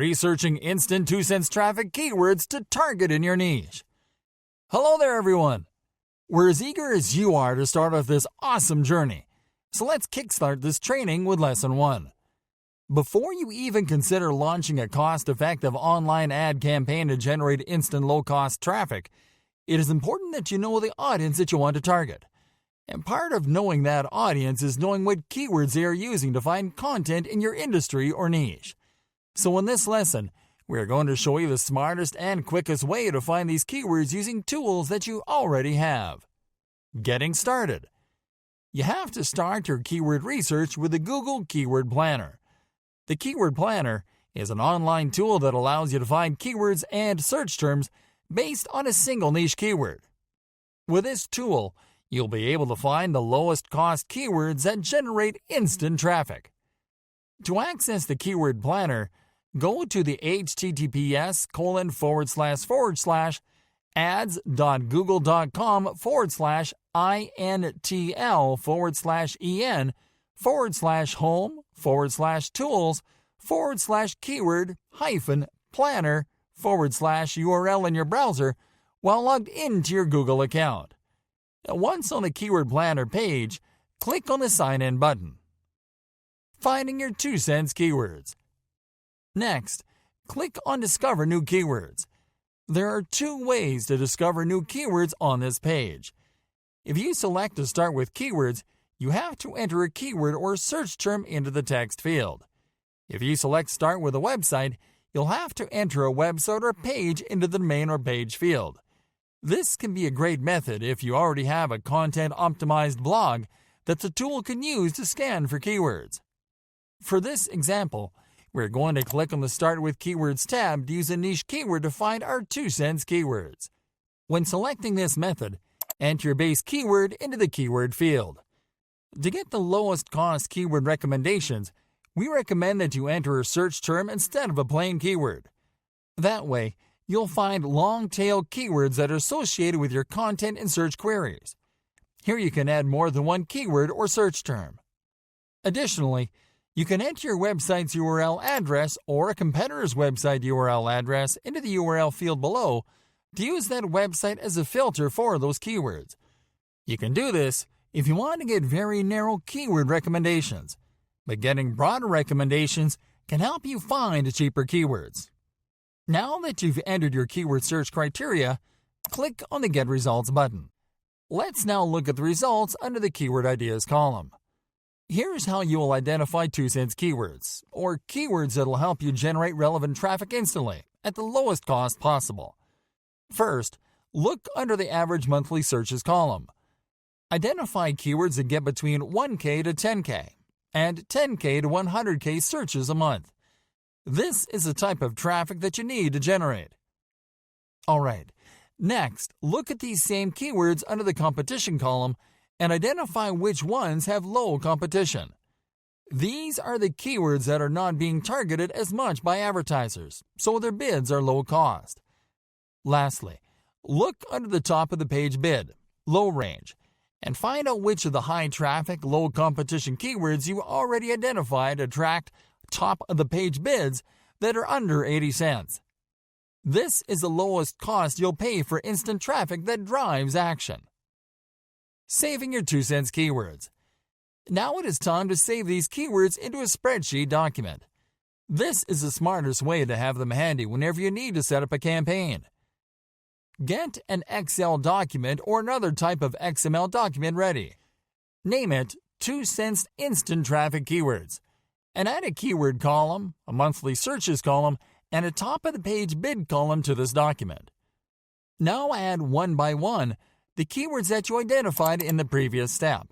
researching instant 2-cents traffic keywords to target in your niche. Hello there, everyone. We're as eager as you are to start off this awesome journey, so let's kickstart this training with Lesson 1. Before you even consider launching a cost-effective online ad campaign to generate instant low-cost traffic, it is important that you know the audience that you want to target. And part of knowing that audience is knowing what keywords they are using to find content in your industry or niche. So in this lesson, we are going to show you the smartest and quickest way to find these keywords using tools that you already have. Getting started. You have to start your keyword research with the Google Keyword Planner. The Keyword Planner is an online tool that allows you to find keywords and search terms based on a single niche keyword. With this tool, you'll be able to find the lowest cost keywords that generate instant traffic. To access the Keyword Planner, go to the https://ads.google.com/en/tools/keyword-planner/URL in your browser while logged into your Google account. Once on the Keyword Planner page, click on the Sign In button. Finding your 2-cents keywords. Next, click on Discover New Keywords. There are 2 ways to discover new keywords on this page. If you select to start with keywords, you have to enter a keyword or search term into the text field. If you select Start with a website, you'll have to enter a website or page into the domain or page field. This can be a great method if you already have a content-optimized blog that the tool can use to scan for keywords. For this example, we're going to click on the Start with Keywords tab to use a niche keyword to find our 2-cents keywords. When selecting this method, enter your base keyword into the keyword field. To get the lowest cost keyword recommendations, we recommend that you enter a search term instead of a plain keyword. That way, you'll find long-tail keywords that are associated with your content and search queries. Here you can add more than one keyword or search term. Additionally, you can enter your website's URL address or a competitor's website URL address into the URL field below to use that website as a filter for those keywords. You can do this if you want to get very narrow keyword recommendations, but getting broader recommendations can help you find cheaper keywords. Now that you've entered your keyword search criteria, click on the Get Results button. Let's now look at the results under the Keyword Ideas column. Here's how you will identify 2-cents keywords, or keywords that will help you generate relevant traffic instantly at the lowest cost possible. First, look under the Average Monthly Searches column. Identify keywords that get between 1K to 10K and 10K to 100K searches a month. This is the type of traffic that you need to generate. Alright, next, look at these same keywords under the Competition column and identify which ones have low competition. These are the keywords that are not being targeted as much by advertisers, so their bids are low cost. Lastly, look under the top of the page bid, low range, and find out which of the high traffic, low competition keywords you already identified attract top of the page bids that are under 80 cents. This is the lowest cost you'll pay for instant traffic that drives action. Saving your 2-cents keywords. Now it is time to save these keywords into a spreadsheet document. This is the smartest way to have them handy whenever you need to set up a campaign. Get an Excel document or another type of XML document ready. Name it 2-cents instant traffic keywords, and add a keyword column, a monthly searches column, and a top-of-the-page bid column to this document. Now add one by one the keywords that you identified in the previous step.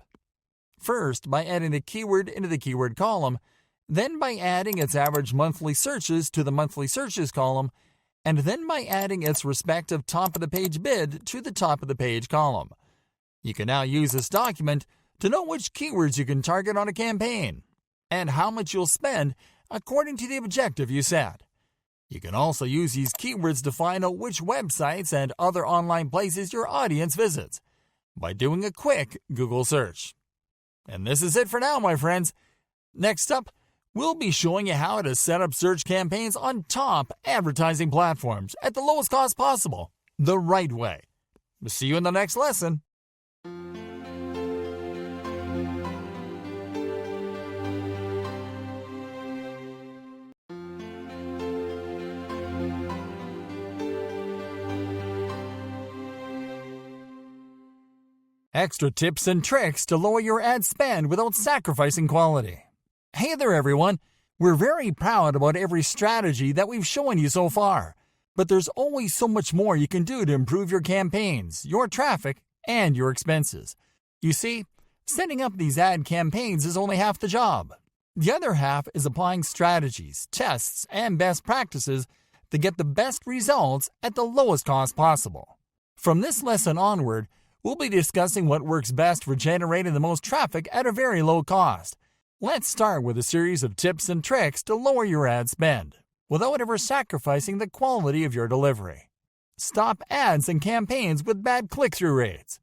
First, by adding the keyword into the keyword column, then by adding its average monthly searches to the monthly searches column, and then by adding its respective top-of-the-page bid to the top-of-the-page column. You can now use this document to know which keywords you can target on a campaign and how much you'll spend according to the objective you set. You can also use these keywords to find out which websites and other online places your audience visits by doing a quick Google search. And this is it for now, my friends. Next up, We'll be showing you how to set up search campaigns on top advertising platforms at the lowest cost possible, the right way. We'll see you in the next lesson. Extra tips and tricks to lower your ad spend without sacrificing quality. Hey there, everyone. We're very proud about every strategy that we've shown you so far. But there's always so much more you can do to improve your campaigns, your traffic, and your expenses. You see, setting up these ad campaigns is only half the job. The other half is applying strategies, tests, and best practices to get the best results at the lowest cost possible. From this lesson onward, we'll be discussing what works best for generating the most traffic at a very low cost. Let's start with a series of tips and tricks to lower your ad spend without ever sacrificing the quality of your delivery. Stop ads and campaigns with bad click-through rates.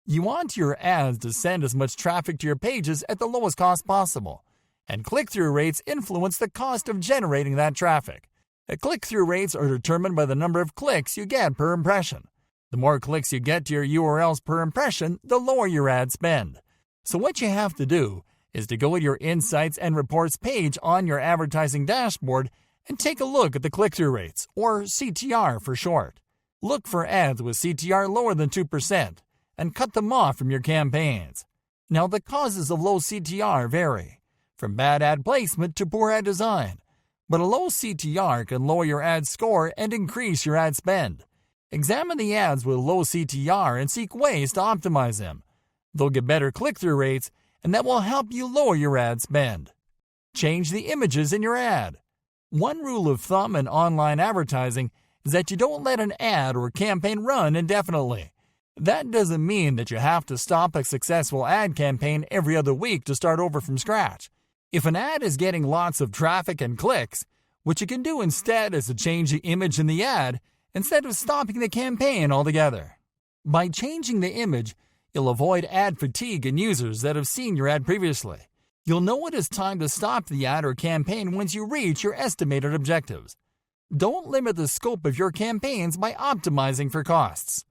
You want your ads to send as much traffic to your pages at the lowest cost possible, and click-through rates influence the cost of generating that traffic. The click-through rates are determined by the number of clicks you get per impression. The more clicks you get to your URLs per impression, the lower your ad spend. So what you have to do is to go to your Insights and Reports page on your advertising dashboard and take a look at the click-through rates, or CTR for short. Look for ads with CTR lower than 2% and cut them off from your campaigns. Now, the causes of low CTR vary, from bad ad placement to poor ad design, but a low CTR can lower your ad score and increase your ad spend. Examine the ads with low CTR and seek ways to optimize them. They'll get better click-through rates, and that will help you lower your ad spend. Change the images in your ad. One rule of thumb in online advertising is that you don't let an ad or campaign run indefinitely. That doesn't mean that you have to stop a successful ad campaign every other week to start over from scratch. If an ad is getting lots of traffic and clicks, what you can do instead is to change the image in the ad instead of stopping the campaign altogether. By changing the image, you'll avoid ad fatigue in users that have seen your ad previously. You'll know it is time to stop the ad or campaign once you reach your estimated objectives. Don't limit the scope of your campaigns by optimizing for costs.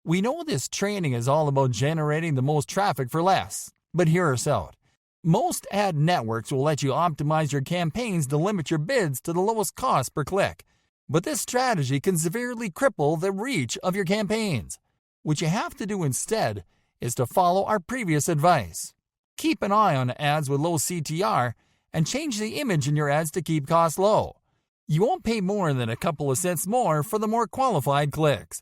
We know this training is all about generating the most traffic for less, but hear us out. Most ad networks will let you optimize your campaigns to limit your bids to the lowest cost per click. But this strategy can severely cripple the reach of your campaigns. What you have to do instead is to follow our previous advice. Keep an eye on ads with low CTR and change the image in your ads to keep costs low. You won't pay more than a couple of cents more for the more qualified clicks.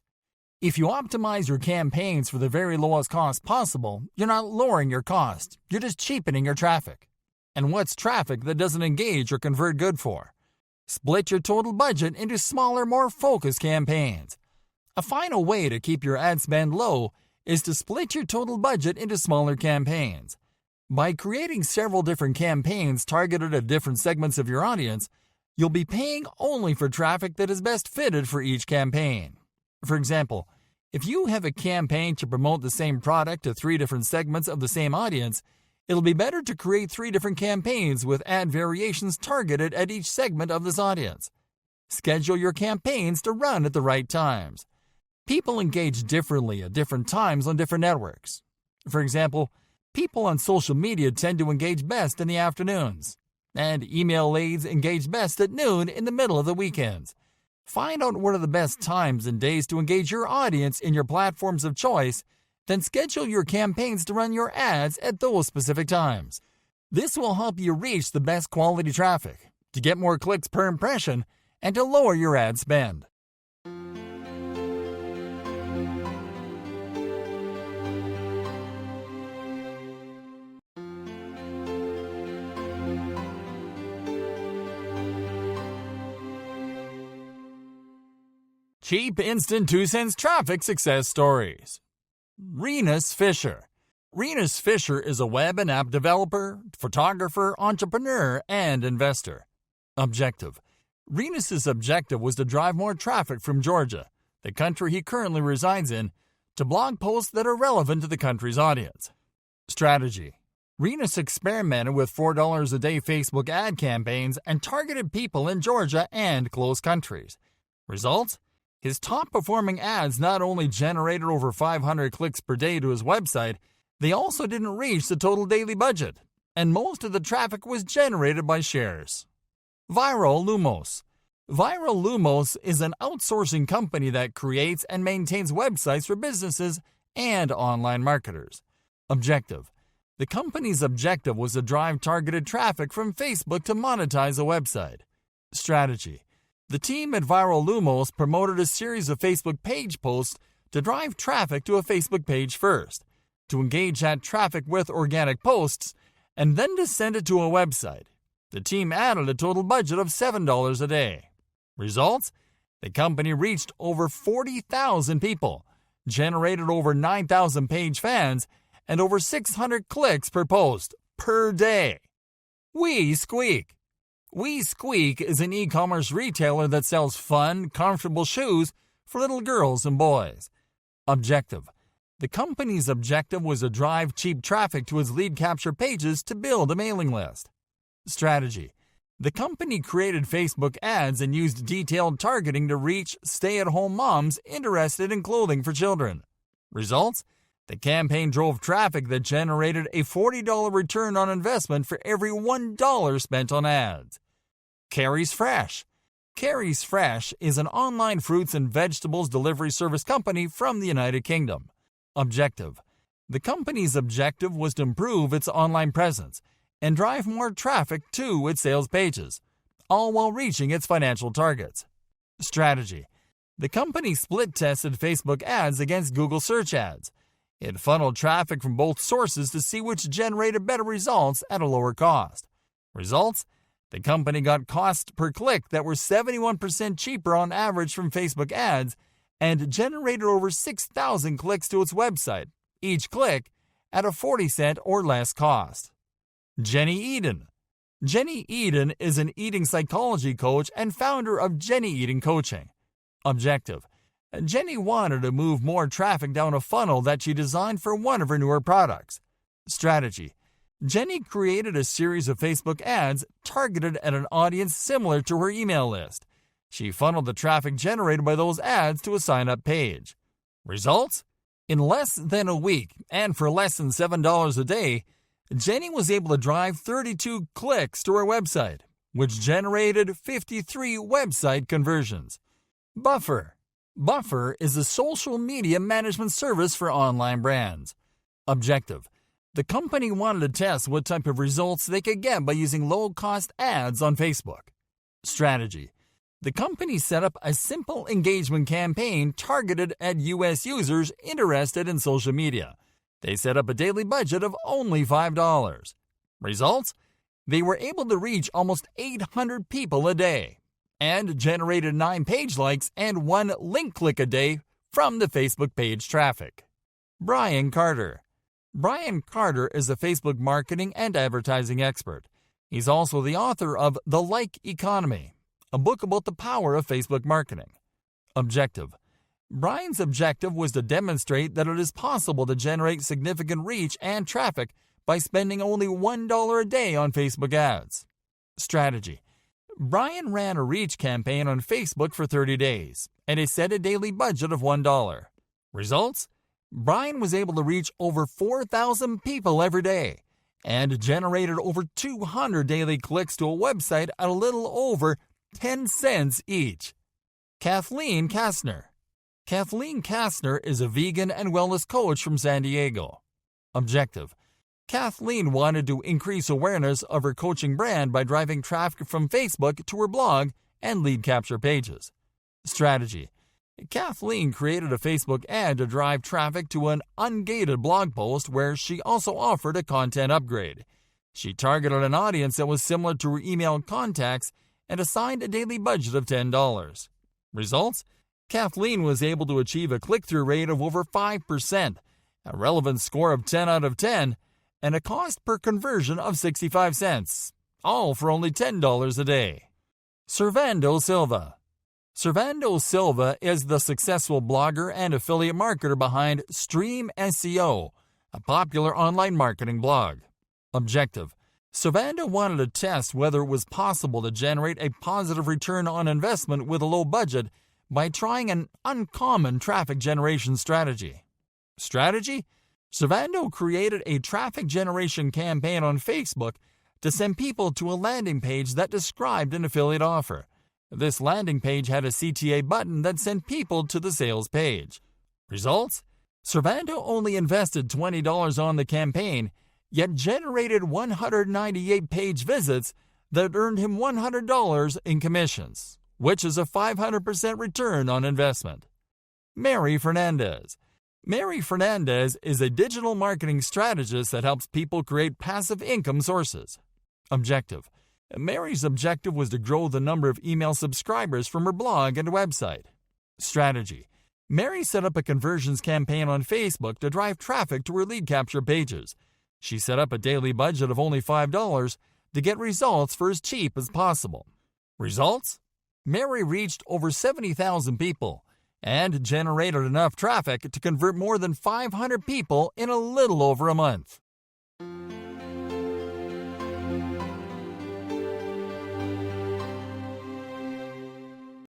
If you optimize your campaigns for the very lowest cost possible, you're not lowering your cost, you're just cheapening your traffic. And what's traffic that doesn't engage or convert good for? Split your total budget into smaller, more focused campaigns. A final way to keep your ad spend low is to split your total budget into smaller campaigns. By creating several different campaigns targeted at different segments of your audience, you'll be paying only for traffic that is best fitted for each campaign. For example, if you have a campaign to promote the same product to 3 different segments of the same audience, it'll be better to create 3 different campaigns with ad variations targeted at each segment of this audience. Schedule your campaigns to run at the right times. People engage differently at different times on different networks. For example, people on social media tend to engage best in the afternoons, and email leads engage best at noon in the middle of the weekends. Find out what are the best times and days to engage your audience in your platforms of choice, then schedule your campaigns to run your ads at those specific times. This will help you reach the best quality traffic, to get more clicks per impression, and to lower your ad spend. Cheap instant 2 cents traffic success stories. Renus Fisher. Renus Fisher is a web and app developer, photographer, entrepreneur, and investor. Objective. Renus's objective was to drive more traffic from Georgia, the country he currently resides in, to blog posts that are relevant to the country's audience. Strategy. Renus experimented with $4 a day Facebook ad campaigns and targeted people in Georgia and close countries. Results? His top-performing ads not only generated over 500 clicks per day to his website, they also didn't reach the total daily budget, and most of the traffic was generated by shares. Viral Lumos. Viral Lumos is an outsourcing company that creates and maintains websites for businesses and online marketers. Objective. The company's objective was to drive targeted traffic from Facebook to monetize a website. Strategy. The team at Viral Lumos promoted a series of Facebook page posts to drive traffic to a Facebook page first, to engage that traffic with organic posts, and then to send it to a website. The team added a total budget of $7 a day. Results? The company reached over 40,000 people, generated over 9,000 page fans, and over 600 clicks per post per day. We Squeak. We Squeak is an e-commerce retailer that sells fun, comfortable shoes for little girls and boys. Objective. The company's objective was to drive cheap traffic to its lead capture pages to build a mailing list. Strategy. The company created Facebook ads and used detailed targeting to reach stay-at-home moms interested in clothing for children. Results? The campaign drove traffic that generated a $40 return on investment for every $1 spent on ads. Carrie's Fresh. Carrie's Fresh is an online fruits and vegetables delivery service company from the United Kingdom. Objective. The company's objective was to improve its online presence and drive more traffic to its sales pages, all while reaching its financial targets. Strategy. The company split-tested Facebook ads against Google search ads. It funneled traffic from both sources to see which generated better results at a lower cost. Results? The company got costs per click that were 71% cheaper on average from Facebook ads and generated over 6,000 clicks to its website, each click at a 40-cent or less cost. Jenny Eden. Jenny Eden is an eating psychology coach and founder of Jenny Eden Coaching. Objective. Jenny wanted to move more traffic down a funnel that she designed for one of her newer products. Strategy. Jenny created a series of Facebook ads targeted at an audience similar to her email list. She funneled the traffic generated by those ads to a sign-up page. Results? In less than a week, and for less than $7 a day, Jenny was able to drive 32 clicks to her website, which generated 53 website conversions. Buffer. Buffer is a social media management service for online brands. Objective. The company wanted to test what type of results they could get by using low-cost ads on Facebook. Strategy. The company set up a simple engagement campaign targeted at U.S. users interested in social media. They set up a daily budget of only $5. Results? They were able to reach almost 800 people a day and generated 9 page likes and 1 link click a day from the Facebook page traffic. Brian Carter. Brian Carter is a Facebook marketing and advertising expert. He's also the author of The Like Economy, a book about the power of Facebook marketing. Objective. Brian's objective was to demonstrate that it is possible to generate significant reach and traffic by spending only $1 a day on Facebook ads. Strategy. Brian ran a reach campaign on Facebook for 30 days, and he set a daily budget of $1. Results? Brian was able to reach over 4,000 people every day and generated over 200 daily clicks to a website at a little over 10 cents each. Kathleen Kastner. Kathleen Kastner is a vegan and wellness coach from San Diego. Objective. Kathleen wanted to increase awareness of her coaching brand by driving traffic from Facebook to her blog and lead capture pages. Strategy. Kathleen created a Facebook ad to drive traffic to an ungated blog post where she also offered a content upgrade. She targeted an audience that was similar to her email contacts and assigned a daily budget of $10. Results? Kathleen was able to achieve a click-through rate of over 5%, a relevance score of 10 out of 10, and a cost per conversion of 65 cents, all for only $10 a day. Servando Silva. Servando Silva is the successful blogger and affiliate marketer behind Stream SEO, a popular online marketing blog. Objective: Servando wanted to test whether it was possible to generate a positive return on investment with a low budget by trying an uncommon traffic generation strategy. Strategy? Servando created a traffic generation campaign on Facebook to send people to a landing page that described an affiliate offer. This landing page had a CTA button that sent people to the sales page. Results? Servando only invested $20 on the campaign, yet generated 198 page visits that earned him $100 in commissions, which is a 500% return on investment. Mary Fernandez. Mary Fernandez is a digital marketing strategist that helps people create passive income sources. Objective: Mary's objective was to grow the number of email subscribers from her blog and website. Strategy: Mary set up a conversions campaign on Facebook to drive traffic to her lead capture pages. She set up a daily budget of only $5 to get results for as cheap as possible. Results? Mary reached over 70,000 people and generated enough traffic to convert more than 500 people in a little over a month.